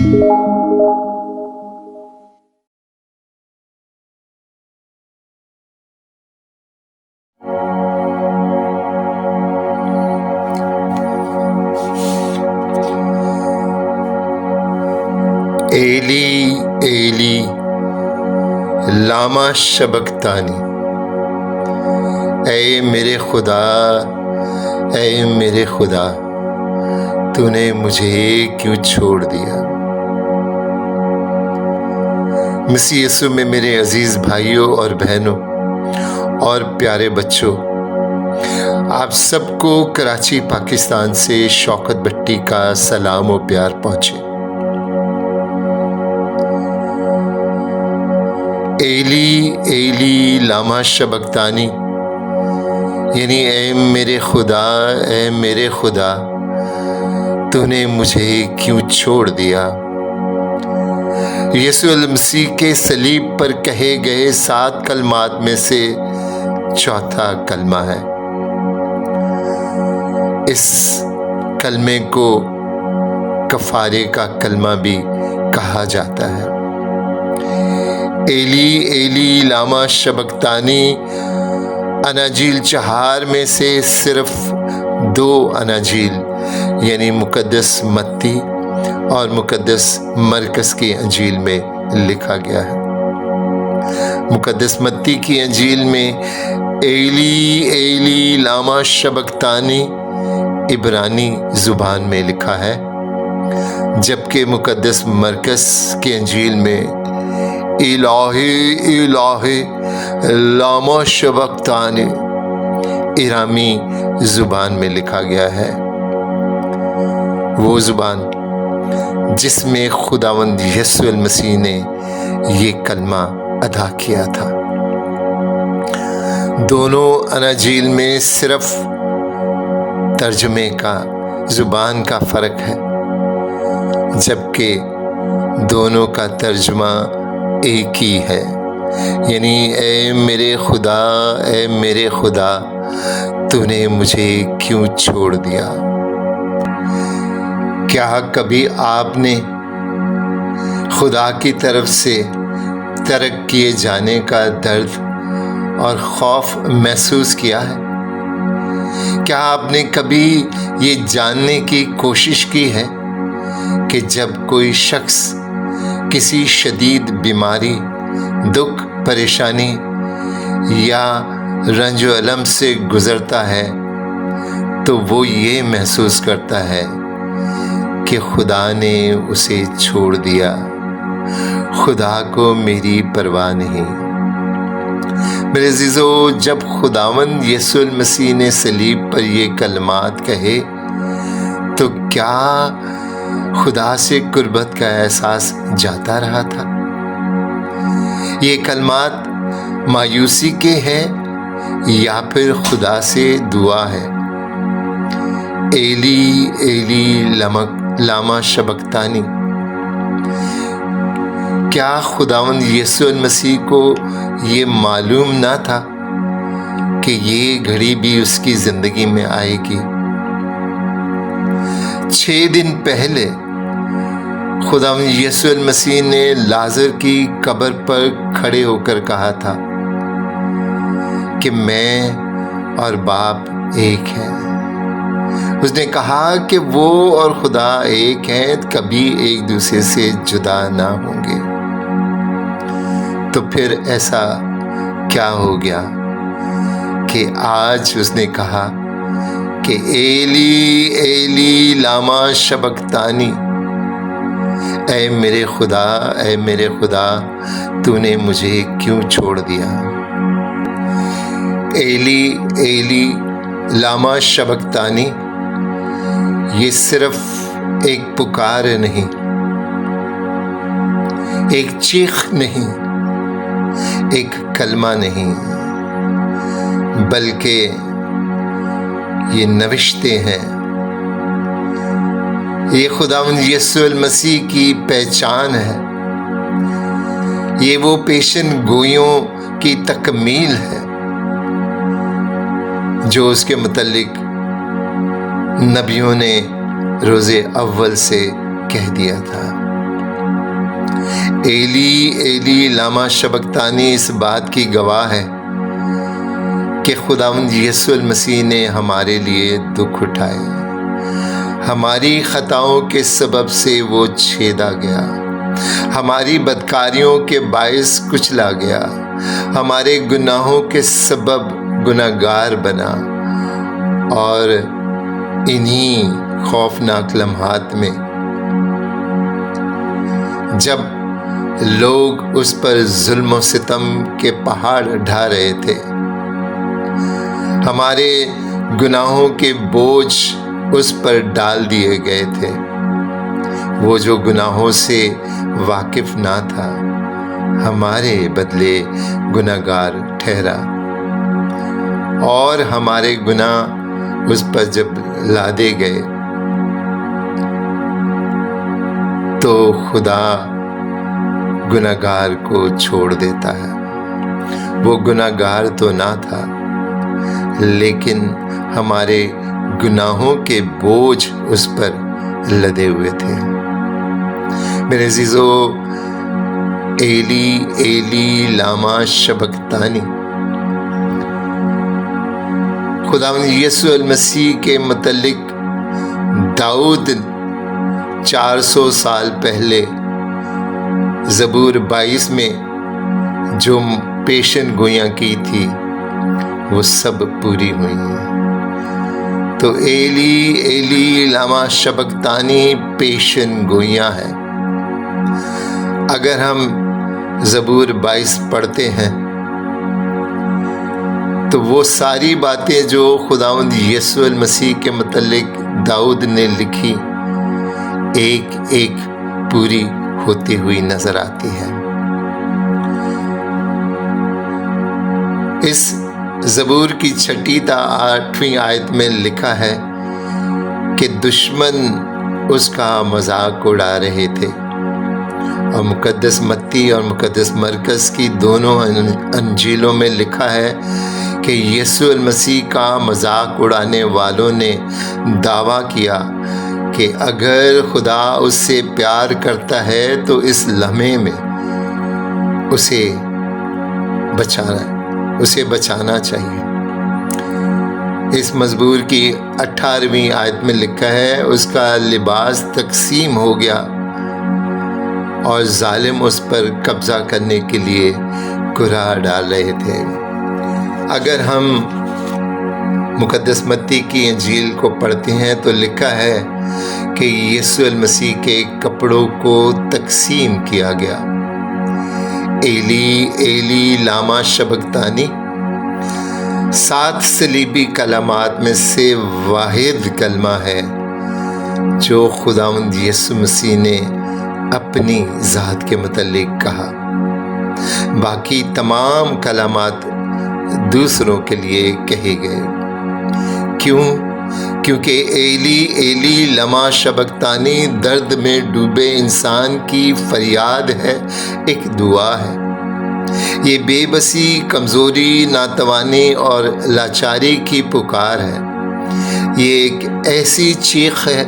ایلی ایلی Lama شبکتانی، اے میرے خدا، اے میرے خدا، تو نے مجھے کیوں چھوڑ دیا؟ مسیح یسوع میں میرے عزیز بھائیوں اور بہنوں اور پیارے بچوں، آپ سب کو کراچی پاکستان سے شوکت بھٹی کا سلام و پیار پہنچے۔ ایلی ایلی لاما شبکتانی یعنی اے میرے خدا، اے میرے خدا، تو نے مجھے کیوں چھوڑ دیا؟ یسوع المسیح کے صلیب پر کہے گئے 7 کلمات میں سے چوتھا کلمہ ہے۔ اس کلمے کو کفارے کا کلمہ بھی کہا جاتا ہے۔ ایلی ایلی لاما شبکتانی اناجیل 4 میں سے صرف 2 اناجیل یعنی مقدس متی اور مقدس مرکز کی انجیل میں لکھا گیا ہے۔ مقدس متی کی انجیل میں ایلی ایلی لاما شبکتانی عبرانی زبان میں لکھا ہے، جبکہ مقدس مرکز کی انجیل میں الہی الہی لاما شبکتانی ایرامی زبان میں لکھا گیا ہے، وہ زبان جس میں خداوند یسوع المسیح نے یہ کلمہ ادا کیا تھا۔ دونوں اناجیل میں صرف ترجمے کا زبان کا فرق ہے، جبکہ دونوں کا ترجمہ ایک ہی ہے، یعنی اے میرے خدا، اے میرے خدا، تو نے مجھے کیوں چھوڑ دیا؟ کیا کبھی آپ نے خدا کی طرف سے ترک کیے جانے کا درد اور خوف محسوس کیا ہے؟ کیا آپ نے کبھی یہ جاننے کی کوشش کی ہے کہ جب کوئی شخص کسی شدید بیماری، دکھ، پریشانی یا رنج و الم سے گزرتا ہے تو وہ یہ محسوس کرتا ہے کہ خدا نے اسے چھوڑ دیا، خدا کو میری پرواہ نہیں۔ میرے عزیزو، جب خداوند یسوع المسیح نے صلیب پر یہ کلمات کہے تو کیا خدا سے قربت کا احساس جاتا رہا تھا؟ یہ کلمات مایوسی کے ہیں یا پھر خدا سے دعا ہے؟ ایلی ایلی لاما شبکتانی، کیا خداوند یسوع المسیح کو یہ معلوم نہ تھا کہ یہ گھڑی بھی اس کی زندگی میں آئے گی؟ 6 دن پہلے خداوند یسوع المسیح نے لازر کی قبر پر کھڑے ہو کر کہا تھا کہ میں اور باپ ایک ہیں۔ اس نے کہا کہ وہ اور خدا ایک ہیں، کبھی ایک دوسرے سے جدا نہ ہوں گے۔ تو پھر ایسا کیا ہو گیا کہ آج اس نے کہا کہ ایلی ایلی لاما شبکتانی، اے میرے خدا، اے میرے خدا، تو نے مجھے کیوں چھوڑ دیا؟ ایلی ایلی لاما شبکتانی یہ صرف ایک پکار نہیں، ایک چیخ نہیں، ایک کلمہ نہیں، بلکہ یہ نوشتے ہیں۔ یہ خداوند یسوع المسیح کی پہچان ہے، یہ وہ پیشن گوئیوں کی تکمیل ہے جو اس کے متعلق نبیوں نے روز اول سے کہہ دیا تھا۔ ایلی ایلی لاما شبکتانی اس بات کی گواہ ہے کہ خداوند یسوع المسیح نے ہمارے لیے دکھ اٹھائے، ہماری خطاؤں کے سبب سے وہ چھیدا گیا، ہماری بدکاریوں کے باعث کچلا گیا، ہمارے گناہوں کے سبب گناہگار بنا، اور انہی خوفناک لمحات میں جب لوگ اس پر ظلم و ستم کے پہاڑ ڈھا رہے تھے، ہمارے گناہوں کے بوجھ اس پر ڈال دیے گئے تھے، وہ جو گناہوں سے واقف نہ تھا ہمارے بدلے گناہگار ٹھہرا، اور ہمارے گناہ اس پر جب لادے گئے تو خدا گناہگار کو چھوڑ دیتا ہے۔ وہ گناہگار تو نہ تھا، لیکن ہمارے گناہوں کے بوجھ اس پر لدے ہوئے تھے۔ میرے عزیزو، ایلی ایلی لاما شبکتانی خداوند یسوع المسیح کے متعلق داؤد 400 سال پہلے زبور 22 میں جو پیشن گوئیاں کی تھی وہ سب پوری ہوئی ہیں۔ تو ایلی ایلی لاما شبکتانی پیشن گوئیاں ہیں۔ اگر ہم زبور 22 پڑھتے ہیں تو وہ ساری باتیں جو خداوند یسوع المسیح کے متعلق داؤد نے لکھی ایک ایک پوری ہوتی ہوئی نظر آتی ہے۔ اس زبور کی 6 تا 8 آیت میں لکھا ہے کہ دشمن اس کا مذاق اڑا رہے تھے، اور مقدس متی اور مقدس مرکز کی دونوں انجیلوں میں لکھا ہے کہ یسوع المسیح کا مذاق اڑانے والوں نے دعویٰ کیا کہ اگر خدا اس سے پیار کرتا ہے تو اس لمحے میں اسے بچانا چاہیے۔ اس مزمور کی 18ویں آیت میں لکھا ہے اس کا لباس تقسیم ہو گیا اور ظالم اس پر قبضہ کرنے کے لیے کرا ڈال رہے تھے۔ اگر ہم مقدس متی کی انجیل کو پڑھتے ہیں تو لکھا ہے کہ یسوع المسیح کے کپڑوں کو تقسیم کیا گیا۔ ایلی ایلی لاما شبکتانی 7 صلیبی کلمات میں سے واحد کلمہ ہے جو خداوند یسوع مسیح نے اپنی ذات کے متعلق کہا۔ باقی تمام کلمات دوسروں کے لیے کہے گئے۔ کیونکہ ایلی ایلی لما شبکتانی درد میں ڈوبے انسان کی فریاد ہے، ایک دعا ہے۔ یہ بے بسی، کمزوری، ناتوانی اور لاچاری کی پکار ہے۔ یہ ایک ایسی چیخ ہے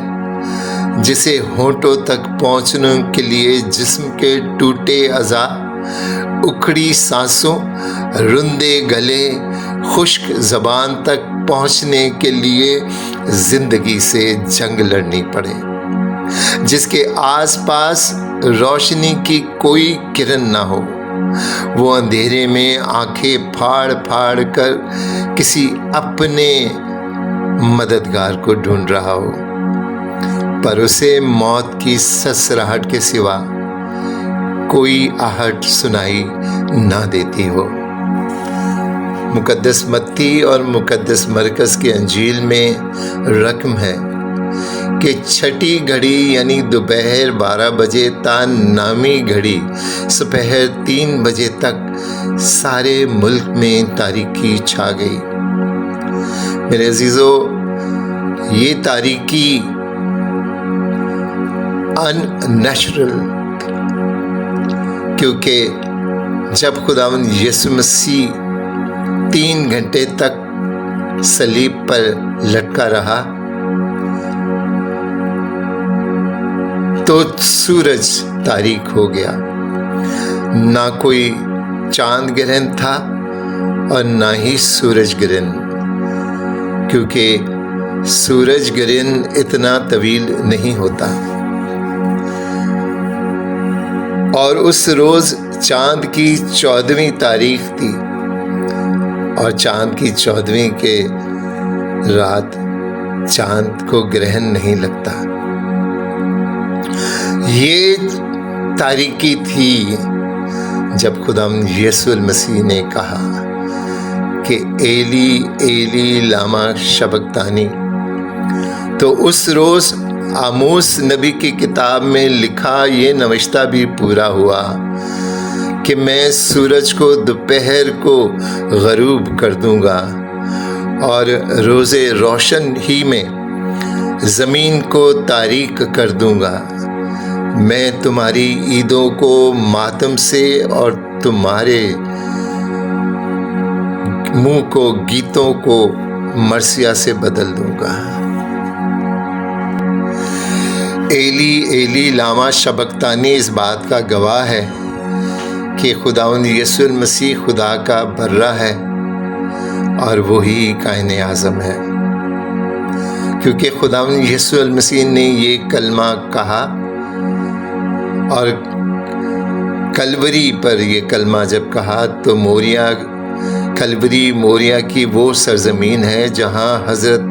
جسے ہونٹوں تک پہنچنے کے لیے جسم کے ٹوٹے اعضاء، اکھڑی سانسوں، رندے گلے، خشک زبان تک پہنچنے کے لیے زندگی سے جنگ لڑنی پڑے، جس کے آس پاس روشنی کی کوئی کرن نہ ہو۔ وہ اندھیرے میں آنکھیں پھاڑ پھاڑ کر کسی اپنے مددگار کو ڈھونڈ رہا ہو، پر اسے موت کی سسراہٹ کے سوا کوئی آہٹ سنائی نہ دیتی ہو۔ مقدس متی اور مقدس مرکز کے انجیل میں رقم ہے کہ 6 گھڑی یعنی دوپہر 12 بجے تا نامی گھڑی سپہر 3 بجے تک سارے ملک میں تاریکی چھا گئی۔ میرے عزیزو، یہ تاریکی ان نیچرل، کیونکہ جب خداوند یسوع مسیح 3 گھنٹے تک صلیب پر لٹکا رہا تو سورج تاریک ہو گیا، نہ کوئی چاند گرہن تھا اور نہ ہی سورج گرہن، کیونکہ سورج گرہن اتنا طویل نہیں ہوتا۔ اور اس روز چاند کی 14ویں تاریخ تھی، اور چاند کی 14ویں کے رات چاند کو گرہن نہیں لگتا۔ یہ تاریکی تھی جب خداوند یسوع المسیح نے کہا کہ ایلی ایلی لاما شبکتانی۔ تو اس روز آموس نبی کی کتاب میں لکھا یہ نوشتہ بھی پورا ہوا کہ میں سورج کو دوپہر کو غروب کر دوں گا اور روز روشن ہی میں زمین کو تاریک کر دوں گا۔ میں تمہاری عیدوں کو ماتم سے اور تمہارے منہ کو گیتوں کو مرثیہ سے بدل دوں گا۔ ایلی ایلی لاما شبکتانی اس بات کا گواہ ہے کہ خداوند یسوع المسیح خدا کا برہ ہے اور وہی کائن اعظم ہے، کیونکہ خداوند یسوع المسیح نے یہ کلمہ کہا، اور کلوری پر یہ کلمہ جب کہا تو کلوری موریا کی وہ سرزمین ہے جہاں حضرت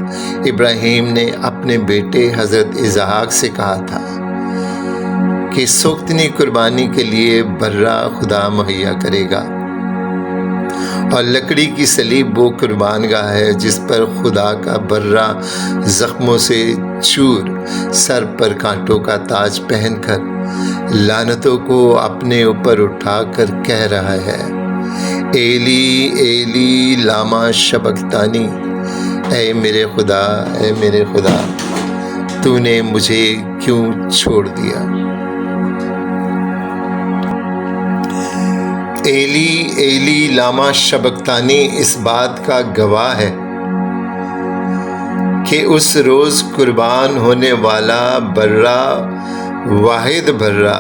ابراہیم نے اپنے بیٹے حضرت اسحاق سے کہا تھا کہ سوختنی قربانی کے لیے برہ خدا مہیا کرے گا، اور لکڑی کی صلیب وہ قربان گاہ ہے جس پر خدا کا برہ زخموں سے چور، سر پر کانٹوں کا تاج پہن کر لعنتوں کو اپنے اوپر اٹھا کر کہہ رہا ہے، ایلی ایلی لاما شبکتانی، اے میرے خدا اے میرے خدا تو نے مجھے کیوں چھوڑ دیا۔ ایلی ایلی لاما شبکتانی اس بات کا گواہ ہے کہ اس روز قربان ہونے والا برہ، واحد برہ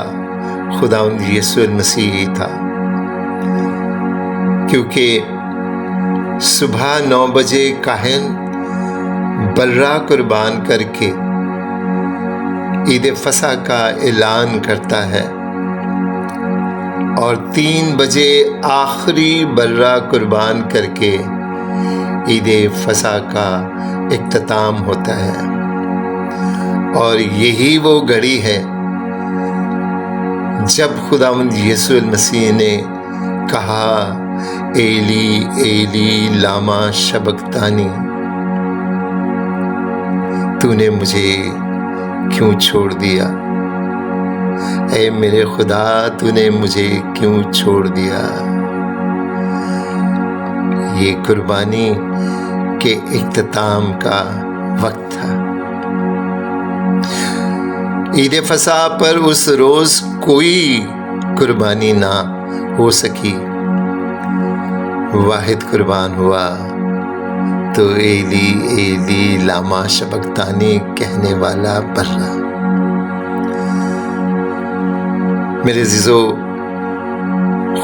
خداوند یسوع المسیح ہی تھا، کیونکہ صبح 9 بجے کاہن برہ قربان کر کے عید فصح کا اعلان کرتا ہے، اور 3 بجے آخری برہ قربان کر کے عید فصح کا اختتام ہوتا ہے۔ اور یہی وہ گھڑی ہے جب خداوند یسوع المسیح نے کہا، ایلی ایلی لاما شبکتانی، تو نے مجھے کیوں چھوڑ دیا، اے میرے خدا تو نے مجھے کیوں چھوڑ دیا۔ یہ قربانی کے اختتام کا وقت تھا۔ عید فصح پر اس روز کوئی قربانی نہ ہو سکی، واحد قربان ہوا تو ایلی ایلی لاما شبکتانی کہنے والا برہ۔ میرے عزیزو،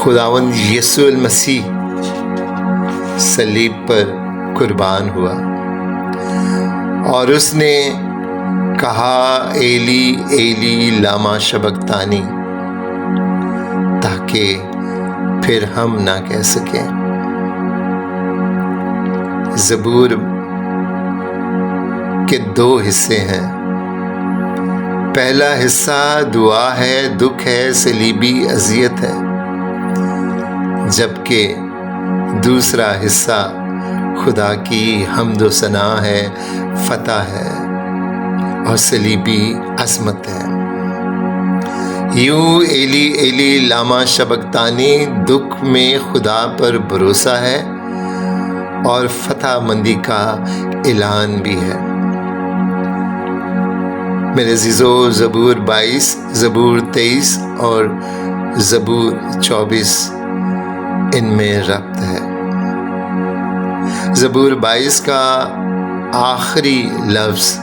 خداوند یسوع المسیح صلیب پر قربان ہوا اور اس نے کہا، ایلی ایلی لاما شبکتانی، تاکہ پھر ہم نہ کہہ سکیں۔ زبور کے 2 حصے ہیں۔ پہلا حصہ دعا ہے، دکھ ہے، صلیبی اذیت ہے، جبکہ دوسرا حصہ خدا کی حمد و ثنا ہے، فتح ہے اور صلیبی عظمت ہے۔ یوں ایلی ایلی لاما شبکتانی دکھ میں خدا پر بھروسہ ہے اور فتح مندی کا اعلان بھی ہے۔ میرے عزیزو، زبور 22، زبور 23 اور زبور 24 ان میں ربط ہے۔ زبور 22 کا آخری لفظ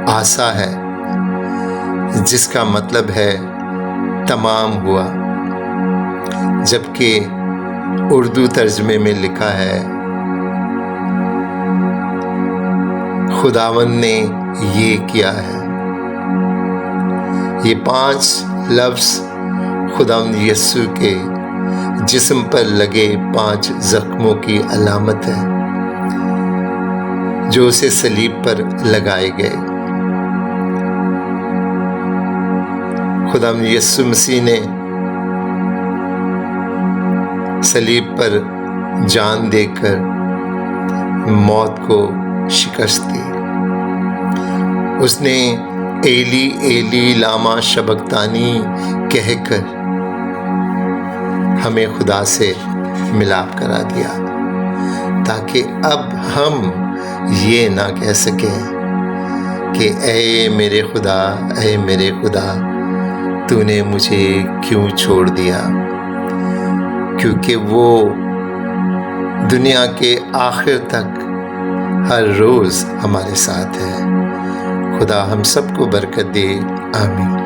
آسا ہے، جس کا مطلب ہے تمام ہوا، جبکہ اردو ترجمے میں لکھا ہے خداوند نے یہ کیا ہے۔ یہ 5 لفظ خداوند یسوع کے جسم پر لگے 5 زخموں کی علامت ہے جو اسے صلیب پر لگائے گئے۔ خداوند یسوع مسیح نے صلیب پر جان دے کر موت کو شکست دی۔ اس نے ایلی ایلی لاما شبکتانی کہہ کر ہمیں خدا سے ملاپ کرا دیا، تاکہ اب ہم یہ نہ کہہ سکیں کہ اے میرے خدا، اے میرے خدا، تو نے مجھے کیوں چھوڑ دیا، کیونکہ وہ دنیا کے آخر تک ہر روز ہمارے ساتھ ہے۔ خدا ہم سب کو برکت دے، آمین۔